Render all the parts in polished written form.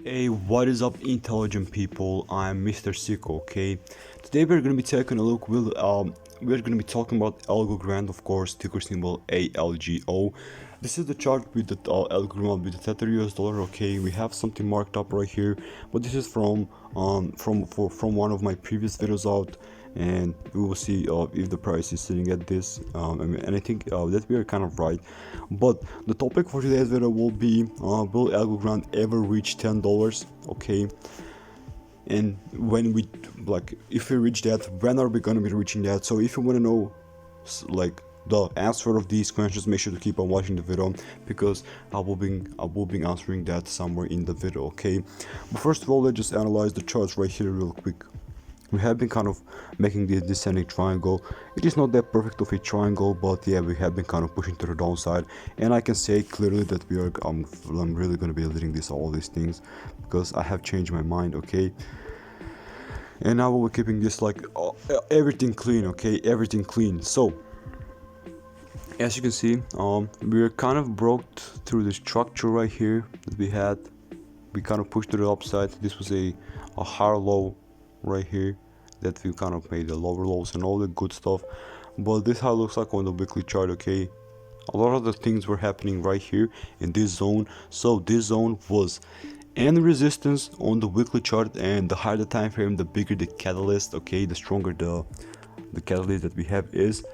Hey, what is up, intelligent people? I'm Mr. Sicko, okay? Today we're gonna be taking a look. We're gonna be talking about ALGOGRAND, of course, ticker symbol ALGO. This is the chart with the ALGOGRAND with the Tether US dollar. Okay, we have something marked up right here, but this is from one of my previous videos out, and we will see if the price is sitting at this. And I think that we are kind of right. But the topic for today's video will be will ALGOGRAND ever reach $10? Okay, and when we if we reach that, when are we gonna be reaching that? So if you want to know the answer of these questions, make sure to keep on watching the video, because I will be answering that somewhere in the video. Okay, but first of all, let's just analyze the charts right here real quick. We have been kind of making this descending triangle. It is not that perfect of a triangle, but yeah, we have been kind of pushing to the downside, and I can say clearly that we are I'm really going to be deleting all these things, because I have changed my mind. Okay, and now we're keeping this everything clean. Okay, everything clean. So as you can see, we're kind of broke through the structure right here that we had. We kind of pushed to the upside. This was a higher low right here that we kind of made the lower lows and all the good stuff, but this how it looks like on the weekly chart. Okay, a lot of the things were happening right here in this zone. So this zone was any resistance on the weekly chart, and the higher the time frame, the bigger the catalyst. Okay, the stronger the catalyst that we have is.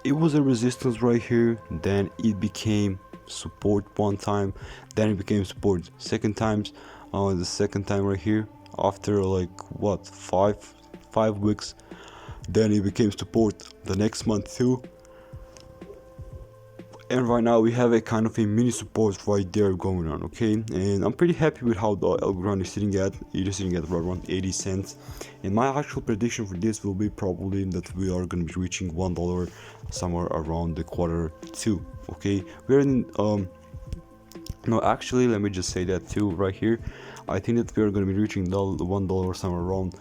It was a resistance right here, then it became support one time, then it became support second times, the second time right here after what, five weeks, then it became support the next month too, and right now we have a kind of a mini support right there going on. Okay, and I'm pretty happy with how the ALGOGRAND is sitting at. It is sitting at around 80 cents, and my actual prediction for this will be probably that we are going to be reaching $1 somewhere around the quarter two. Okay, we're in no, actually, let me just say that too right here. I think that we are going to be reaching the $1 somewhere around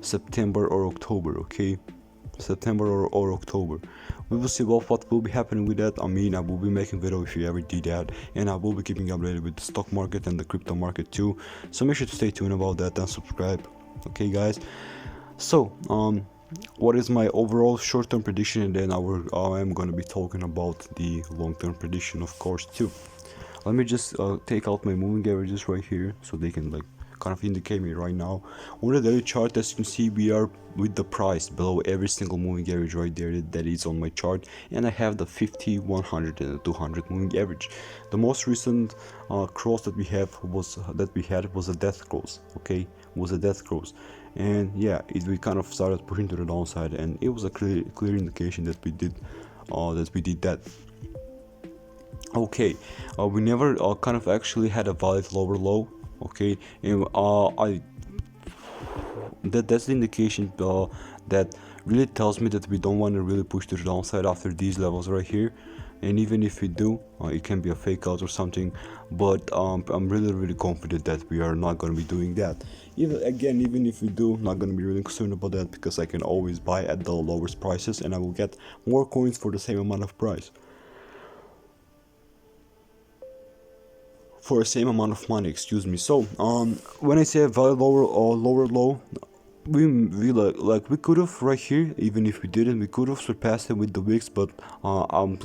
September or October. Okay, September or October. We will see what will be happening with that. I mean, I will be making video if you ever did that, and I will be keeping updated with the stock market and the crypto market too. So make sure to stay tuned about that and subscribe. Okay, guys. So what is my overall short-term prediction, and then I am going to be talking about the long-term prediction, of course, too. Let me just take out my moving averages right here, so they can kind of indicate me right now. On the daily chart, as you can see, we are with the price below every single moving average right there that is on my chart, and I have the 50, 100, and 200 moving average. The most recent cross that we had was a death cross. Okay, was a death cross, and yeah, we kind of started pushing to the downside, and it was a clear indication that we did that. Okay, we never kind of actually had a valid lower low. Okay, and that's the indication that really tells me that we don't want to really push to the downside after these levels right here. And even if we do, it can be a fake out or something, but I'm really confident that we are not going to be doing that. Even if we do, not going to be really concerned about that, because I can always buy at the lowest prices, and I will get more coins for the same amount of price. For the same amount of money, excuse me. So when I say a valid lower low, we could have right here, even if we didn't, we could have surpassed it with the wicks, but I'm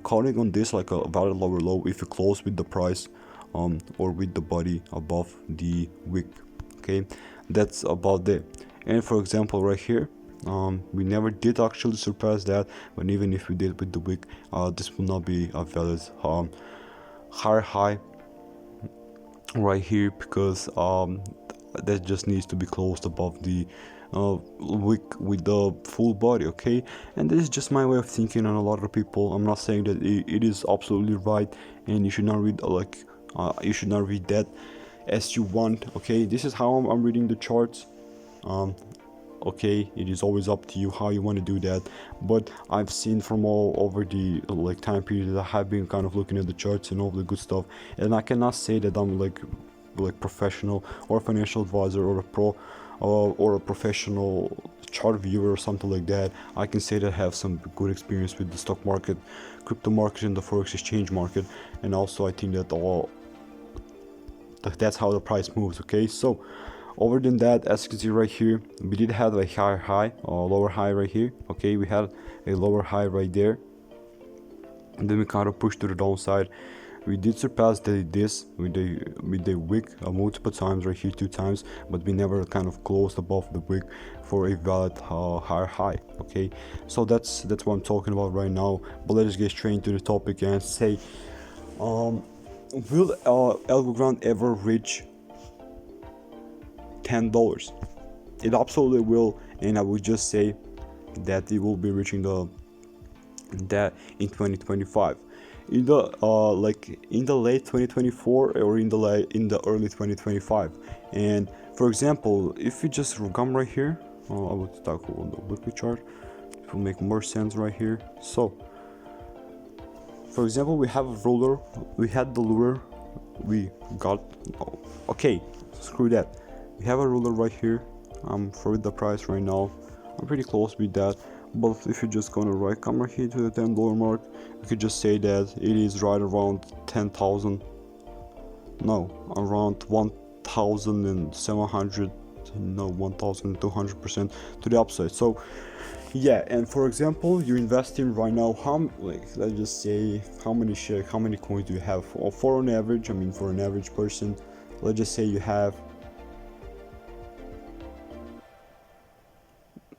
counting on this like a valid lower low if you close with the price or with the body above the wick. Okay, that's about it. And for example right here, we never did actually surpass that, but even if we did with the wick, this will not be a valid high right here, because that just needs to be closed above the wick with the full body. Okay, and this is just my way of thinking, and a lot of people, I'm not saying that it is absolutely right, and you should not read that as you want. Okay, this is how I'm reading the charts. Okay, it is always up to you how you want to do that, but I've seen from all over the time period that I have been kind of looking at the charts and all the good stuff, and I cannot say that I'm like professional or financial advisor or a pro or a professional chart viewer or something like that. I can say that I have some good experience with the stock market, crypto market, and the forex exchange market, and also I think that that's how the price moves. Okay, so other than that, as you can see right here, we did have a higher high or lower high right here. Okay, we had a lower high right there, and then we kind of pushed to the downside. We did surpass this with the wick multiple times right here, 2 times, but we never kind of closed above the wick for a valid higher high. Okay, so that's what I'm talking about right now. But let's get straight into the topic and say, will ALGOGRAND ever reach $10? It absolutely will, and I would just say that it will be reaching that in 2025, in the in the late 2024 or in the early 2025. And for example, if you just come right here, I would start on the weekly chart. It will make more sense right here. So for example, we have a ruler, we had the lure, we got, okay, screw that, we have a ruler right here. I'm for the price right now, I'm pretty close with that. But if you're just gonna come right here to the $10 mark, you could just say that it is right around 10,000, no, around 1,700, no, 1,200% to the upside. So yeah, and for example, you're investing right now, let's just say, how many coins do you have? For an average, I mean for an average person, let's just say you have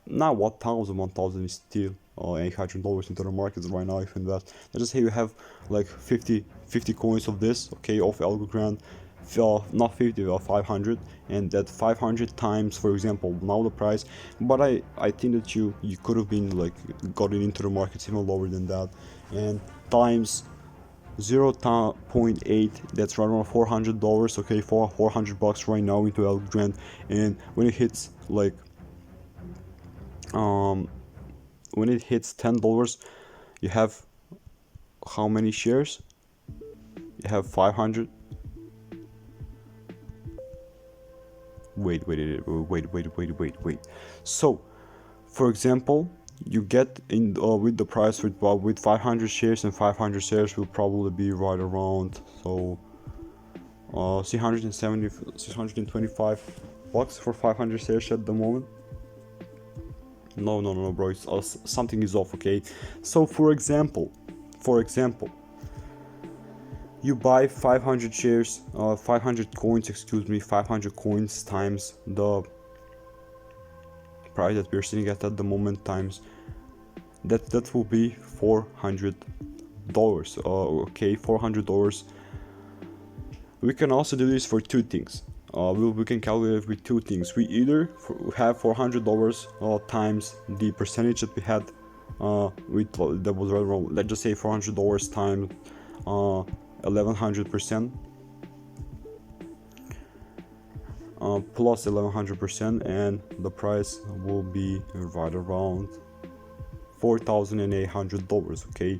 not 1,000 is still $800 into the markets right now if you invest. Let's just say you have like 50 coins of this, okay, of ALGOGRAND, not 50 or 500, and that 500 times, for example, now the price, but I think that you could have been like gotten into the markets even lower than that, and times 0.8, that's right around $400, okay, for $400 right now into ALGOGRAND. And when it hits like when it hits $10, you have how many shares? You have 500. Wait. So, for example, you get in with the price with 500 shares, and 500 shares will probably be right around, so 625 bucks for 500 shares at the moment. No, bro, it's something is off. Okay, so for example, you buy 500 shares, 500 coins, 500 coins times the price that we're sitting at the moment, times that will be $400. Okay, $400. We can also do this for two things. We can calculate with two things. We either have $400 times the percentage that we had that was right around, let's just say $400 times 1100%, plus 1100%, and the price will be right around $4,800. Okay,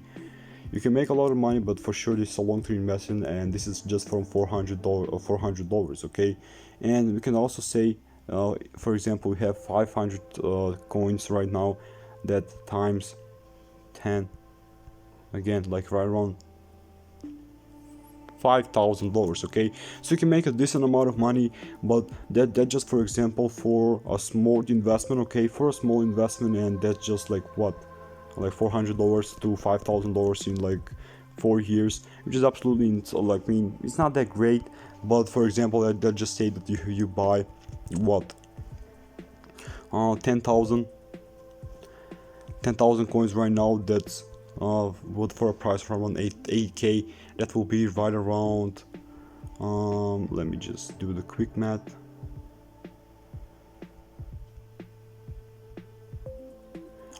you can make a lot of money, but for sure this is a long-term investment, and this is just from $400. Okay, and we can also say, for example, we have 500 coins right now, that times 10, again, like right around $5,000. Okay, so you can make a decent amount of money, but that just, for example, for a small investment. Okay, for a small investment, and that's just like what, like $400 to $5,000 in like 4 years, which is absolutely like, I mean, it's not that great. But for example, let's just say that you buy what, 10,000 coins right now. That's what, for a price of around 8k, that will be right around, let me just do the quick math,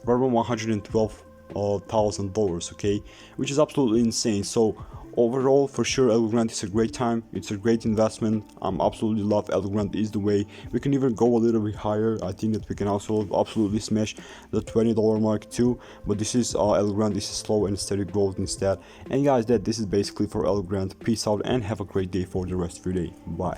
right around $112,000, okay, which is absolutely insane. So overall, for sure, ALGOGRAND is a great time, it's a great investment. Absolutely love ALGOGRAND is the way. We can even go a little bit higher. I think that we can also absolutely smash the $20 mark too, but this is ALGOGRAND. This is slow and steady growth instead. And guys, this is basically for ALGOGRAND. Peace out and have a great day for the rest of your day. Bye.